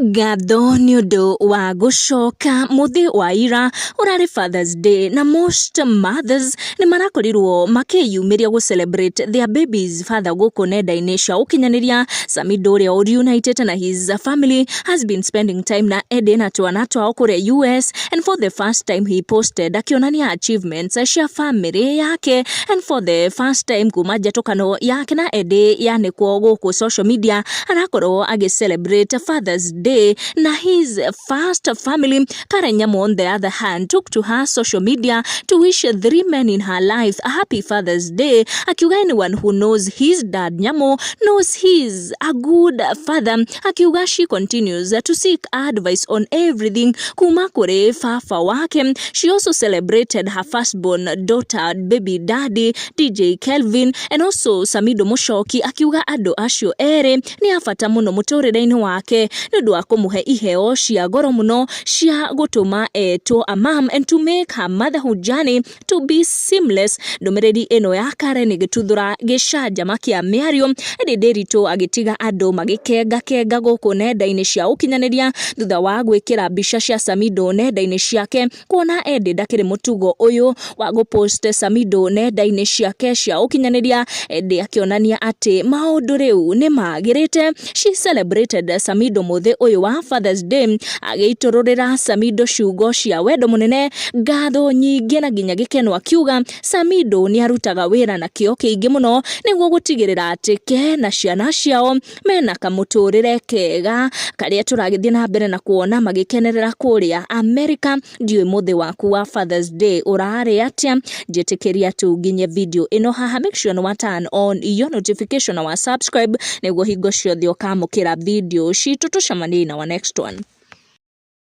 Ngatho ni undu wa gucoka muthi wa ira urari Father's Day na most mothers ni marakorirwo makiyumiria gu celebrate their babies father guku nenda-ini cia ukinyaniria. Samido uria reunited na his family has been spending time na Eddie na twana twao kuria US, and for the first time he posted akionania achievements cia family yake, and for the first time kuma njatũkano yake na Eddie yanikwo guku social media arakorwo agi celebrate Father's Day na his first family. Karen Nyamu on the other hand took to her social media to wish 3 men in her life a happy Father's Day, akiuga anyone who knows his dad Nyamu knows he's a good father. Akiuga she continues to seek advice on everything kuma kure fafa wake. She also celebrated her firstborn daughter baby daddy DJ Kelvin, and also Samido Mushoki akiuga ando acio ere ni afata muno muturire-ini wake nĩũndũ wa kumuhe iheo cia goro muno cia gutuma to a mom and to make her motherhood journey to be seamless. Ndumiriri ino ya Karen igituthura gicajama kia miario Ndiritu agitiga andu magikenga guku nenda-ini cia ukinyaniria thutha wa gwikira mbica cia Samido nenda-ini ciake, kuona Eddie ndakiri mutugo uyu wa gupost Samido nenda-ini ciake cia ukinyaniria. Eddie akionania ati maundu riu ni magirite. She celebrated Samido muthi uyu wa Father's Day agiitururira Samido ciugo cia wendo munene, ngatho nyingi na nginya gikeno, akiuga Samido ni arutaga wira na kio kiingi muno niguo gutigirira ati ke na ciana ciao mena kamuturire kega karia turagithie na mbere na kuona magikenerera kuria America. Ndiwe muthi waku wa Father's Day urari atia? Jetikiria tu nginye video ino haha, make sure no turn on your notification na subscribe niguo hingo ciothe ukamukira video citu. Tucemanie na our next one.